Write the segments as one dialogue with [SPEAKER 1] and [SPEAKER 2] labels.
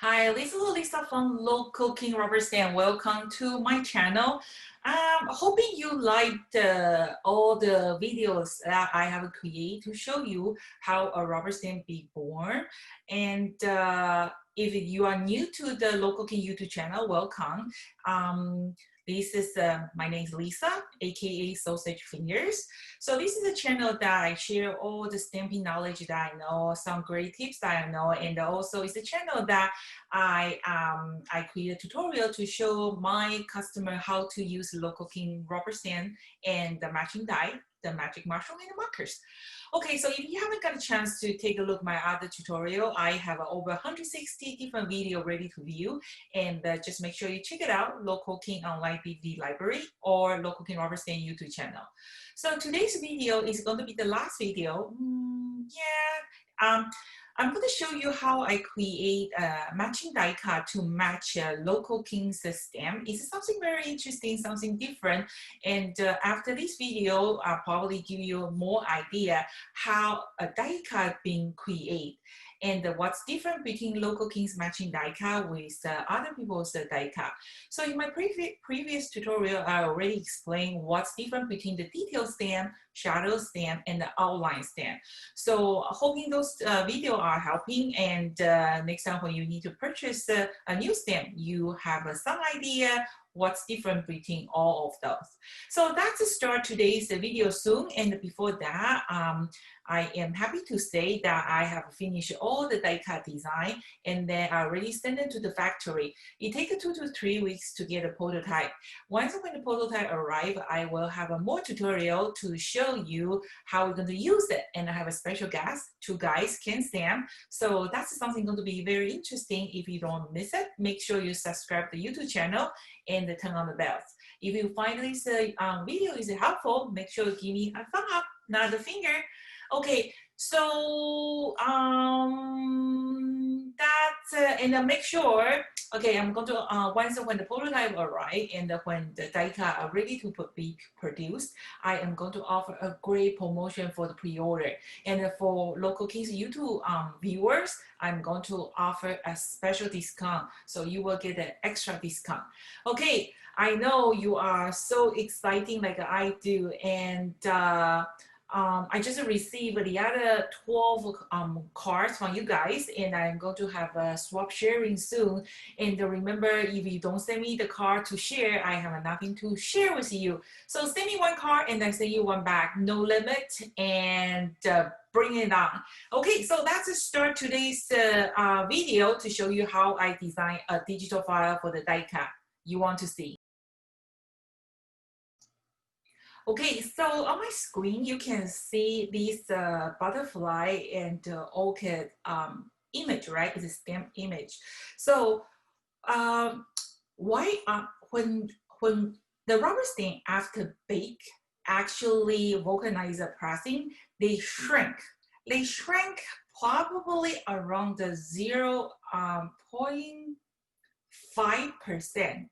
[SPEAKER 1] Hi, this is Lisa from Local King Rubber Stamp. Welcome to my channel. Hoping you liked all the videos that I have created to show you how a rubber stamp be born. And if you are new to the Local King YouTube channel, welcome. This is my name is Lisa, aka Sausage Fingers. So this is a channel that I share all the stamping knowledge that I know, some great tips that I know, and also it's a channel that I create a tutorial to show my customer how to use Local King rubber stamp and the matching die, the magic marshall, and the markers. Okay, so if you haven't got a chance to take a look at my other tutorial, I have over 160 different videos ready to view, and just make sure you check it out, Local King Online DVD Library or Local King Rubber Stamp YouTube channel. So today's video is going to be the last video. I'm going to show you how I create a matching die cut to match Local King's stamp. It's something very interesting, something different. And after this video, I'll probably give you more idea how a die cut being created and what's different between Local King's matching die cut with other people's die cut. So in my previous tutorial, I already explained what's different between the detail stamp, shadow stamp, and the outline stamp. So hoping those videos are helping, and next time when you need to purchase a new stamp, you have some idea what's different between all of those. So that's start today's video soon. And before that, I am happy to say that I have finished all the die cut design, and then I already sent it to the factory. It takes 2 to 3 weeks to get a prototype. Once when the prototype arrives, I will have a more tutorial to show you how we're going to use it. And I have a special guest, 2 guys can stamp. So that's something going to be very interesting. If you don't miss it, make sure you subscribe to the YouTube channel and turn on the bells. If you find this video is helpful, make sure you give me a thumb up, not a finger. Okay, so that's and then make sure. Okay, I'm going to once when the prototype arrive and when the die cut are ready to be produced, I am going to offer a great promotion for the pre-order. And for Local King's YouTube viewers, I'm going to offer a special discount, so you will get an extra discount. Okay, I know you are so exciting like I do, and I just received the other 12 cards from you guys, and I'm going to have a swap sharing soon. And remember, if you don't send me the card to share, I have nothing to share with you. So send me 1 card and I send you 1 back, no limit, and bring it on. Okay, so that's start today's video to show you how I design a digital file for the die cut you want to see. Okay, so on my screen, you can see this butterfly and orchid image, right? It's a stamp image. So why when the rubber stamp after bake actually vulcanize the pressing, they shrink. They shrink probably around the 0.5%.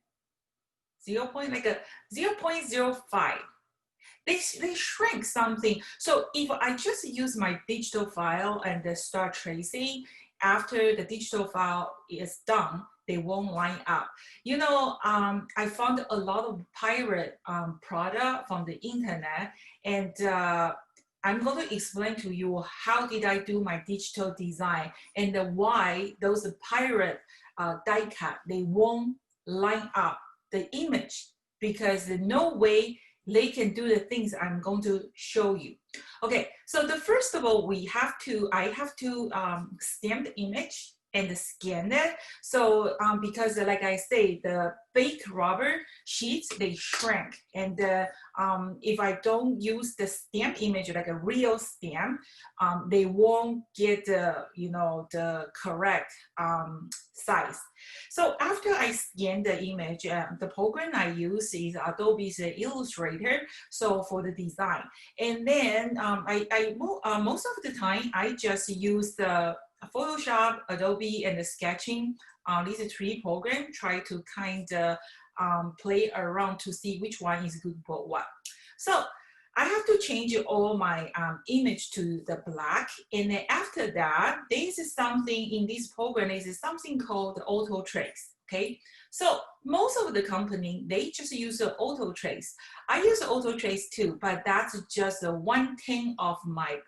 [SPEAKER 1] 0.05. They shrink something. So if I just use my digital file and start tracing, after the digital file is done, they won't line up. You know, I found a lot of pirate product from the internet, and I'm going to explain to you how did I do my digital design and why those pirate die cut, they won't line up the image, because there's no way they can do the things I'm going to show you. Okay, so the first of all, I have to stamp the image and scan it. So because like I say, the fake rubber sheets, they shrink. And if I don't use the stamp image like a real stamp, they won't get the correct size. So after I scan the image, the program I use is Adobe's Illustrator. So for the design, and then most of the time I just use the Photoshop, Adobe, and the sketching. These 3 programs, try to kind of play around to see which one is good for what. So I have to change all my image to the black. And then after that, this is something in this program, is something called auto trace. Okay, so most of the company, they just use the auto trace. I use auto trace too, but that's just a 1/10 of my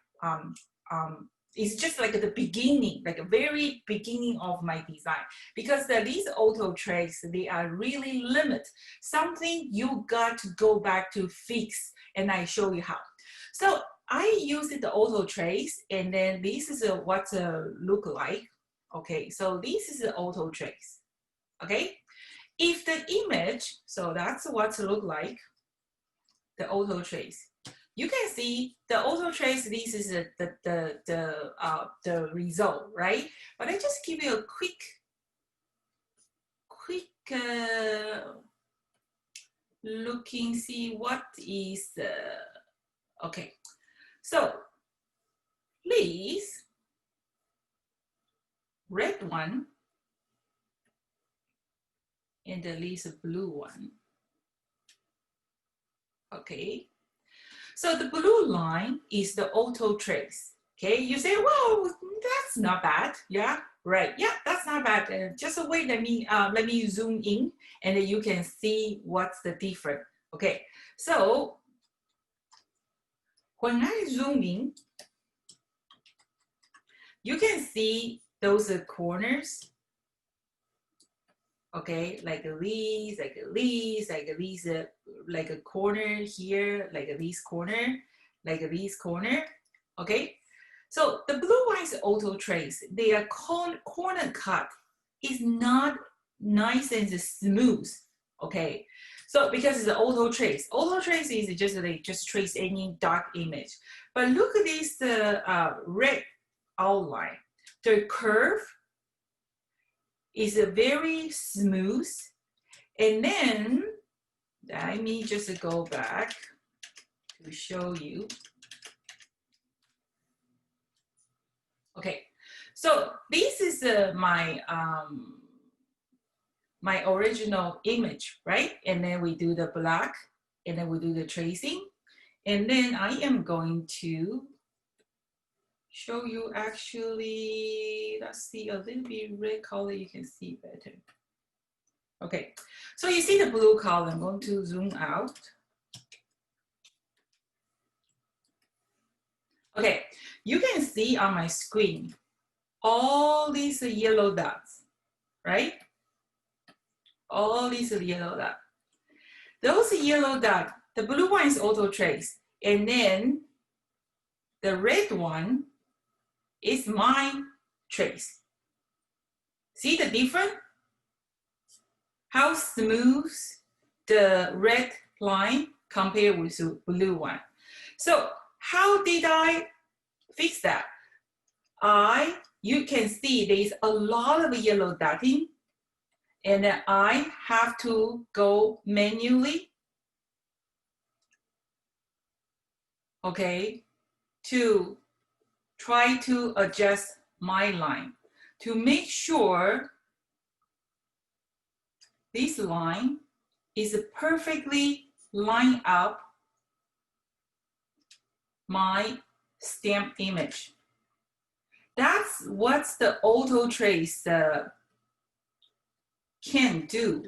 [SPEAKER 1] it's just like at the beginning, like a very beginning of my design, because these auto trace, they are really limit, something you got to go back to fix, and I show you how. So I use the auto trace, and then this is what look like. Okay, so this is the auto trace. Okay, if the image, so that's what it look like, the auto trace. You can see the auto trace, this is the result, right? But I just give you a quick looking, see what is okay. So please, red one, and the least blue one. Okay, so the blue line is the auto trace. Okay, you say, well, that's not bad. Yeah, right. Yeah, that's not bad. Just wait, let me zoom in, and then you can see what's the difference. Okay, so when I zoom in, you can see those corners. Okay, like these, like these, like these, like a corner here, like this corner, like this corner. Okay, so the blue one is auto trace. Their corner cut is not nice and smooth. Okay, so because it's auto trace is just they just trace any dark image. But look at this red outline. The curve is very smooth. And then let me just go back to show you. Okay, so this is my my original image, right? And then we do the black, and then we do the tracing, and then I am going to show you actually, let's see, a little bit red color, you can see better. Okay, so you see the blue color, I'm going to zoom out. Okay, you can see on my screen all these yellow dots, right? All these yellow dots. Those yellow dots, the blue one is auto trace, and then the red one is my trace. See the difference? How smooth the red line compared with the blue one. So how did I fix that? You can see there's a lot of yellow dotting, and I have to go manually, okay, to try to adjust my line to make sure this line is perfectly lined up my stamp image. That's what the auto trace can do.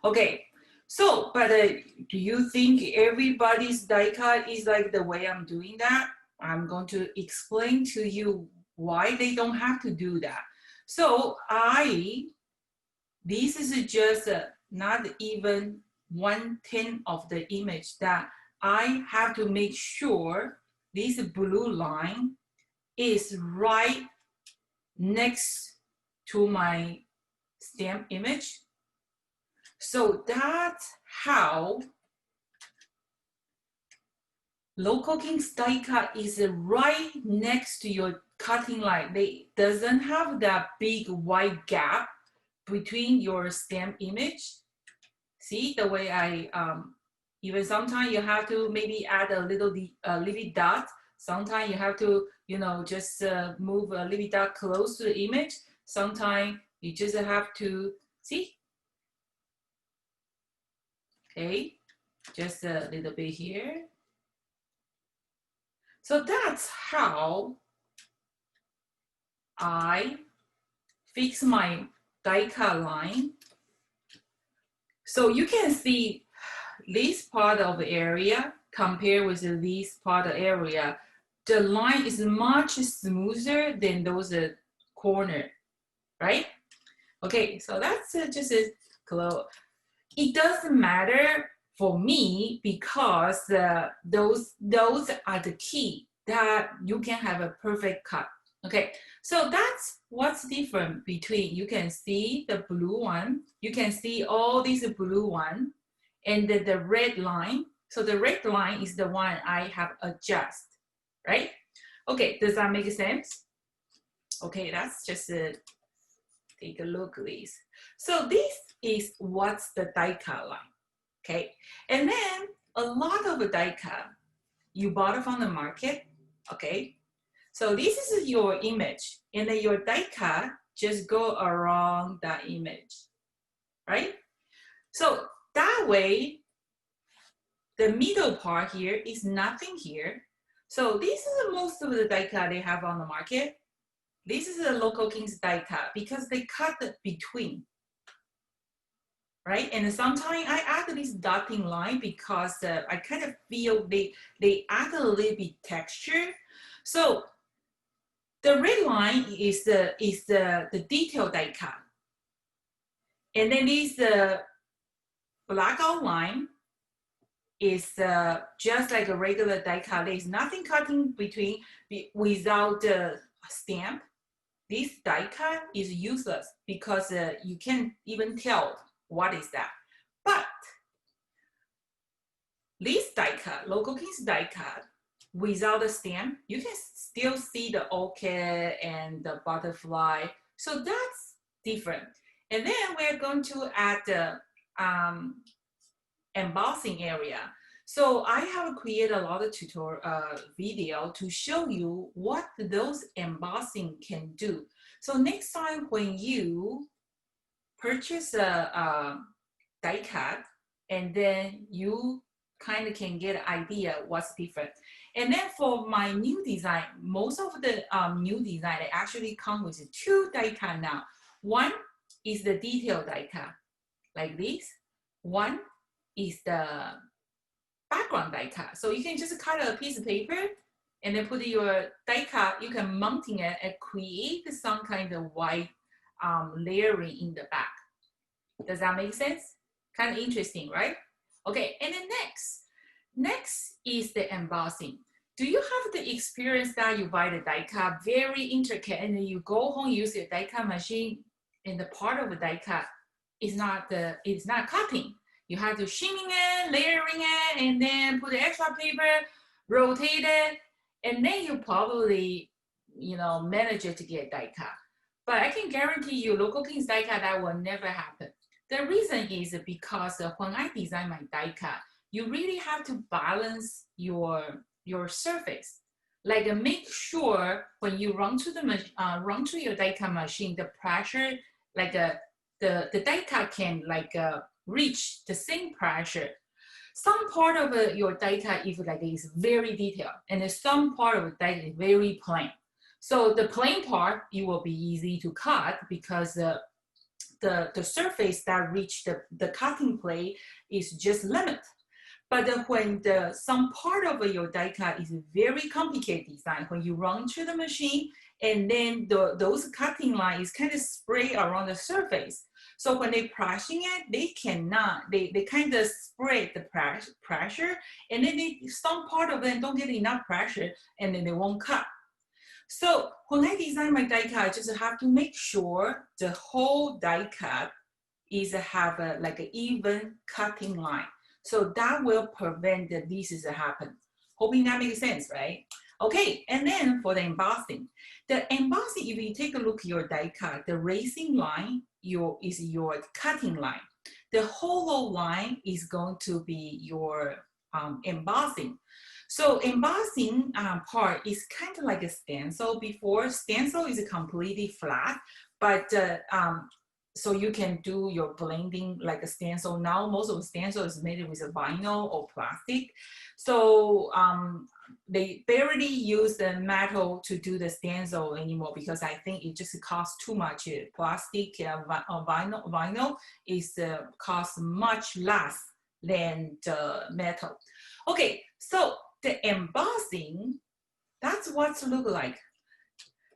[SPEAKER 1] Okay, so, but do you think everybody's die cut is like the way I'm doing that? I'm going to explain to you why they don't have to do that. So this is just not even 1/10 of the image that I have to make sure this blue line is right next to my stamp image. So that's how Local King's die cut is right next to your cutting line. They doesn't have that big wide gap between your stamp image. See the way I even sometimes you have to maybe add a little dot. Sometimes you have to, you know, just move a little dot close to the image. Sometimes you just have to see. Okay, just a little bit here. So that's how I fix my die cut line. So you can see this part of the area compared with this part of the area, the line is much smoother than those corner, right? Okay, so that's just a close. It doesn't matter for me because those are the key that you can have a perfect cut. Okay, so that's what's different between, you can see the blue one, you can see all these blue one, and the red line. So the red line is the one I have adjust, right? Okay, does that make sense? Okay, that's just take a look at this. So this is what's the die cut line, okay? And then a lot of the die cut you bought it from the market, okay? So this is your image, and then your die cut just go around that image, right? So that way, the middle part here is nothing here. So this is most of the die cut they have on the market. This is a local King's die cut because they cut the between, right? And sometimes I add this dotting line because I kind of feel they add a little bit texture. So the red line is the detail die cut. And then this black outline is just like a regular die cut. There's nothing cutting between without the stamp. This die cut is useless because you can't even tell what is that. But this die cut, Local King's die cut, without the stamp, you can still see the orchid and the butterfly. So that's different. And then we're going to add the embossing area. So I have created a lot of tutorial video to show you what those embossing can do. So next time when you purchase a die cut, and then you kind of can get an idea what's different. And then for my new design, most of the new design, they actually come with two die cut now. One is the detail die cut, like this. One is the background die cut. So you can just cut a piece of paper and then put your die cut, you can mounting it and create some kind of white layering in the back. Does that make sense? Kind of interesting, right? Okay, and then next is the embossing. Do you have the experience that you buy the die cut very intricate and then you go home, use your die cut machine, and the part of the die cut is not cutting. You have to shimming it, layering it, and then put the extra paper, rotate it, and then you probably, manage it to get die cut. But I can guarantee you, Local King's die cut, that will never happen. The reason is because when I design my die cut, you really have to balance your surface. Like make sure when you run to your die cut machine, the pressure, like the die cut can reach the same pressure. Some part of your die cut is very detailed, and some part of the die is very plain. So the plain part, it will be easy to cut because the surface that reach the cutting plate is just limited. But when some part of your die cut is very complicated design, when you run to the machine and then those cutting lines kind of spray around the surface. So when they pressing it, they cannot, they kind of spread the pressure, and then some part of them don't get enough pressure, and then they won't cut. So when I design my die cut, I just have to make sure the whole die cut have an even cutting line. So that will prevent this to happen. Hoping that makes sense, right? Okay, and then for the embossing. The embossing, if you take a look at your die cut, the racing line is your cutting line. The hollow line is going to be your embossing. So embossing part is kind of like a stencil before. Stencil is completely flat, but so you can do your blending like a stencil. Now most of the stencil is made with a vinyl or plastic. So they barely use the metal to do the stencil anymore because I think it just costs too much. Plastic vinyl is costs much less than the metal. Okay, so the embossing, that's what it look like.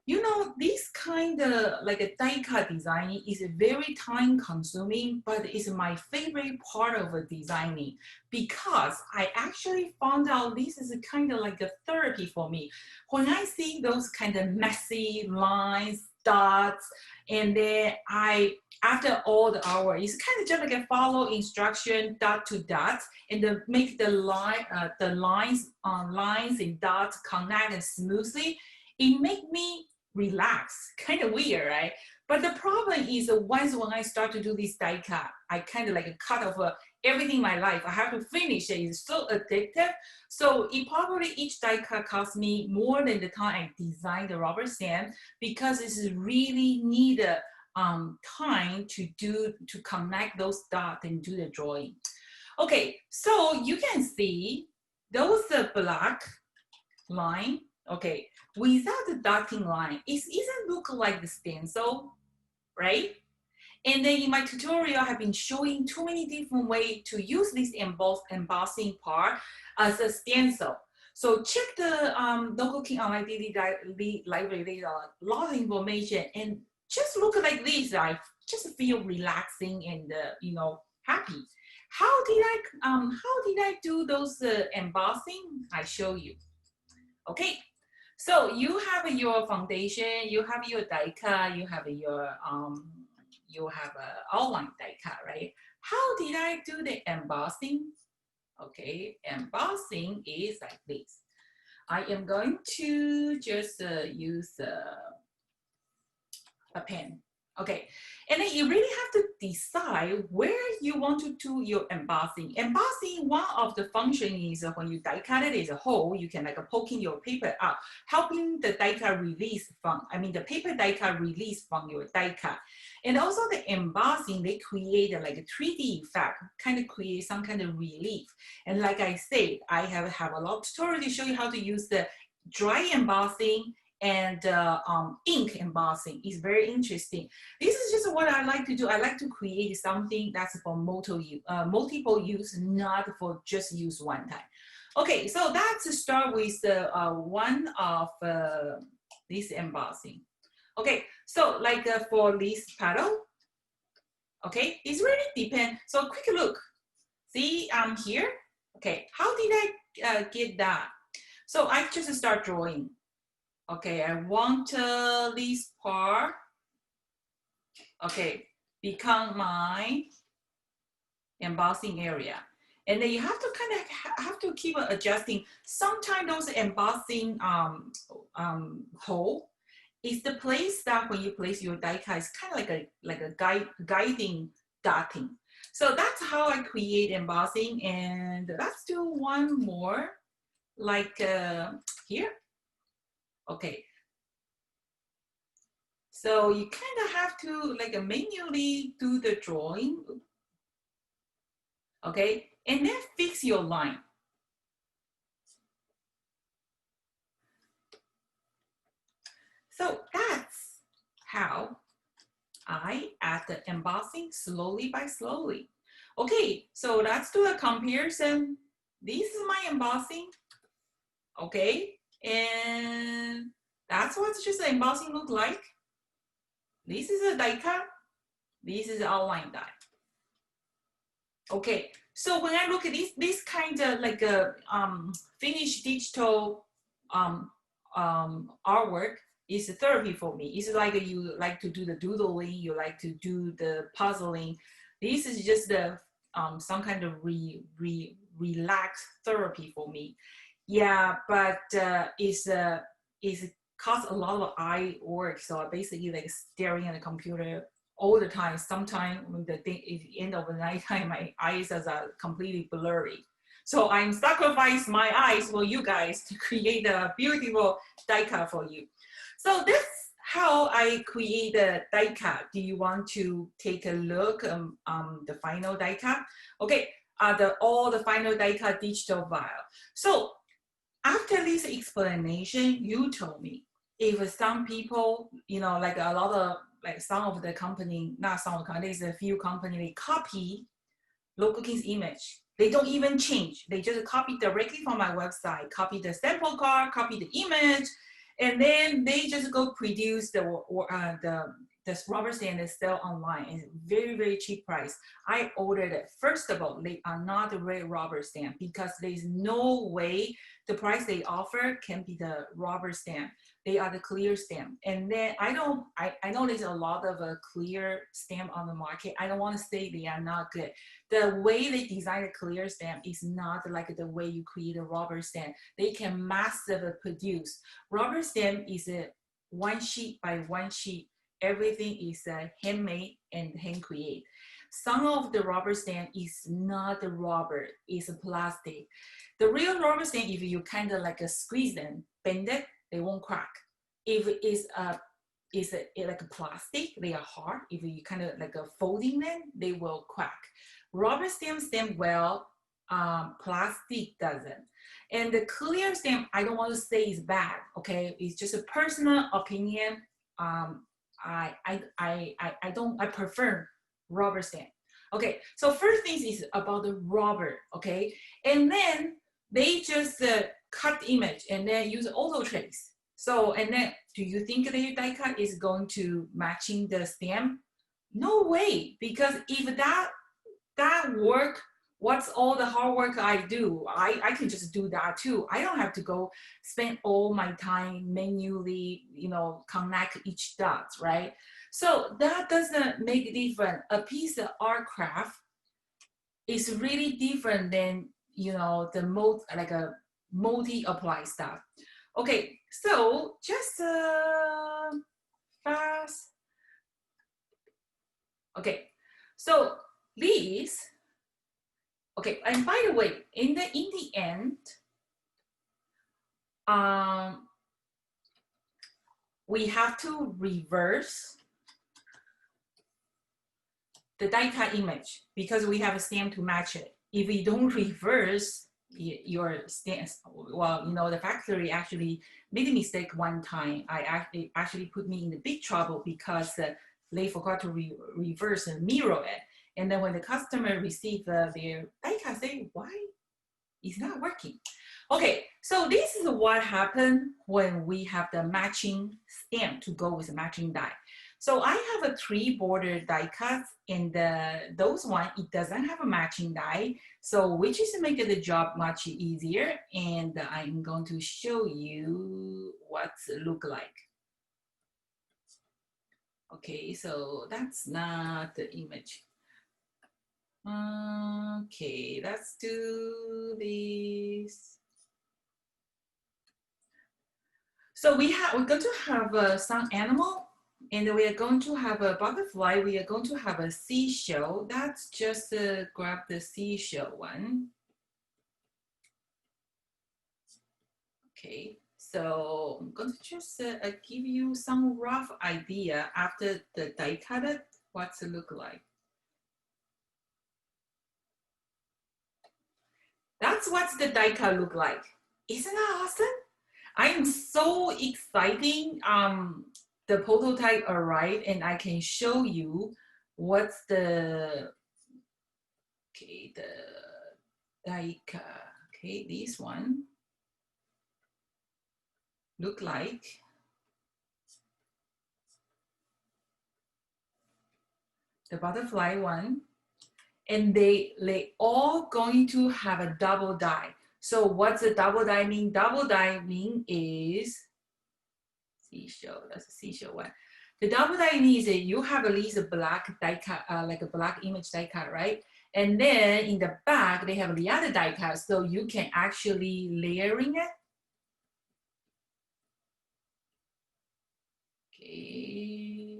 [SPEAKER 1] You know, this kind of like a die cut designing is very time consuming, but it's my favorite part of a designing because I actually found out this is kind of like a therapy for me. When I see those kind of messy lines, dots, and then after all the hour, it's kind of just like a follow instruction dot to dot and then make the lines and dots connect smoothly. It make me relax, kind of weird, right? But the problem is once when I start to do this die cut, I kind of like cut off everything in my life. I have to finish it. It's so addictive. So it probably each die cut costs me more than the time I designed the rubber stamp because it's really need time to connect those dots and do the drawing. Okay, so you can see those black line. Okay, without the dotting line, it doesn't look like the stencil, right? And then in my tutorial, I have been showing too many different ways to use this embossing part as a stencil. So check the Local King Online Library. There's a lot of information, and just look like this. I just feel relaxing and you know, happy. How did I do those embossing? I show you. Okay. So you have your foundation, you have your die cut, you have your outline die cut, right? How did I do the embossing? Okay, embossing is like this. I am going to just use a pen. Okay, and then you really have to decide where you want to do your embossing. Embossing, one of the functions is when you die cut it is a hole, you can like poking your paper out, helping the die cut release from, the paper die cut release from your die cut. And also the embossing, they create like a 3D effect, kind of create some kind of relief. And like I said, I have a lot of tutorials to show you how to use the dry embossing and ink embossing is very interesting. This is just what I like to do. I like to create something that's for multiple use, not for just use one time. Okay, so let's start with one of this embossing. Okay, so like for this paddle, okay, it's really depends. So quick look. See, I'm here. Okay, how did I get that? So I just start drawing. Okay, I want this part, okay, become my embossing area. And then you have to kind of have to keep adjusting. Sometimes those embossing hole is the place that when you place your die cut, it's kind of like a guiding dotting. So that's how I create embossing. And let's do one more, like here. Okay, so you kind of have to like manually do the drawing, okay, and then fix your line. So that's how I add the embossing slowly by slowly. Okay, so let's do a comparison. This is my embossing, okay, and that's what just the embossing look like. This is a die cut. This is outline die. Okay, so when I look at this kind of like a finished digital artwork is a therapy for me. It's like you like to do the doodling, you like to do the puzzling. This is just the some kind of relaxed therapy for me. Yeah, but it's costs a lot of eye work. So I basically like staring at the computer all the time. Sometimes when the end of the night time, my eyes are completely blurry. So I'm sacrificing my eyes for you guys to create a beautiful die cut for you. So this how I create a die cut. Do you want to take a look the final die cut? Okay, all the final die cut digital file. So after this explanation, you told me if some people, you know, like a lot of, like some of the company, not some of the company, there's a few company, they copy Local King's image. They don't even change. They just copy directly from my website, copy the sample card, copy the image, and then they just go produce the rubber stamp and sell online. It's very, very cheap price. I ordered it. First of all, they are not the real rubber stamp because there's no way the price they offer can be the rubber stamp. They are the clear stamp. And then I know there's a lot of clear stamp on the market. I don't want to say they are not good. The way they design a clear stamp is not like the way you create a rubber stamp. They can massively produce. Rubber stamp is a one sheet by one sheet. Everything is handmade and hand created. Some of the rubber stamp is not the rubber, it's a plastic. The real rubber stamp, if you kind of like squeeze them, bend it, they won't crack. If it is like a plastic, they are hard. If you kind of like folding them, they will crack. Rubber stamp well, plastic doesn't. And the clear stamp, I don't want to say is bad, okay? It's just a personal opinion. I prefer rubber stamp. Okay, so first thing is about the rubber, okay? And then they just cut the image and then use auto trace. So, and then do you think the die cut is going to matching the stamp? No way, because if that work, what's all the hard work I do? I can just do that too. I don't have to go spend all my time manually, you know, connect each dot, right? So that doesn't make a difference. A piece of art craft is really different than, you know, the like a multi-apply stuff. Okay, so just fast. Okay, so these. Okay, and by the way, in the end, we have to reverse the die cut image because we have a stamp to match it. If we don't reverse your stamp, well, you know, the factory actually made a mistake one time. I actually put me in a big trouble because they forgot to reverse and mirror it. And then when the customer received their die cut, say, why it's not working? Okay, so this is what happened when we have the matching stamp to go with the matching die. So I have a 3 border die cuts, and those one, it doesn't have a matching die. So which is to make the job much easier. And I'm going to show you what's it look like. Okay, so that's not the image. Okay, let's do this. So we're going to have some animal, and we are going to have a butterfly. We are going to have a seashell. That's just grab the seashell one. Okay, so I'm going to just give you some rough idea after the die cut it, what's it look like. That's what the die cut look like. Isn't that awesome? I am so exciting. The prototype arrived and I can show you what's the, okay, the die cut. Okay, this one look like. The butterfly one. And they all going to have a double die. So what's a double die mean? Double die mean is seashell. That's a seashell one. The double die means that you have at least a black die cut, like a black image die cut, right? And then in the back they have the other die cut, so you can actually layering it. Okay.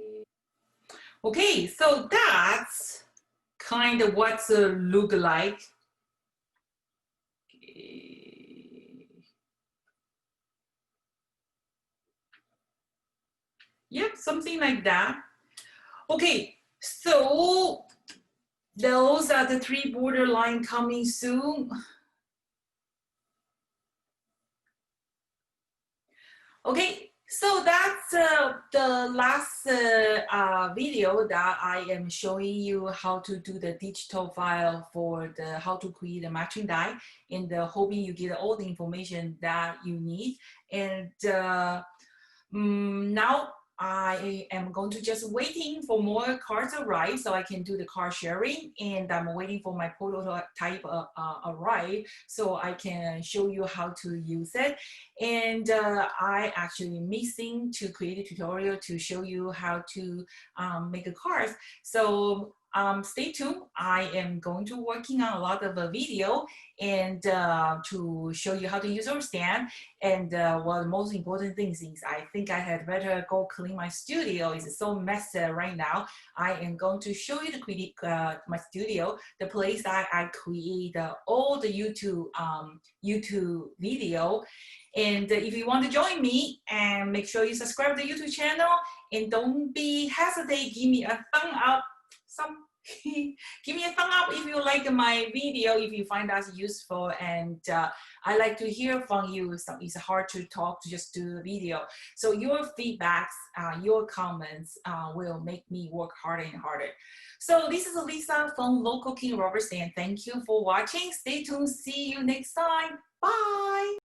[SPEAKER 1] Okay, so that's kind of what's look like. Yep, something like that. Okay, so those are the 3 borderline coming soon. Okay, so that's the last video that I am showing you how to do the digital file for the how to create a matching die, and hoping you get all the information that you need. And now I am going to just waiting for more cards arrive so I can do the card sharing, and I'm waiting for my prototype arrive so I can show you how to use it. And I actually missing to create a tutorial to show you how to make a card. So stay tuned. I am going to working on a lot of a video and to show you how to use our stand. And one of the most important things is I think I had better go clean my studio. It's so messy right now. I am going to show you my studio, the place that I create all the YouTube video. And if you want to join me, and make sure you subscribe to the YouTube channel, and don't be hesitate, give me a thumb up. Give me a thumb up if you like my video, if you find us useful. And I like to hear from you. It's hard to talk to just do the video. So your feedbacks, your comments will make me work harder and harder. So this is Lisa from Local King Rubber Stamp. Thank you for watching. Stay tuned. See you next time. Bye.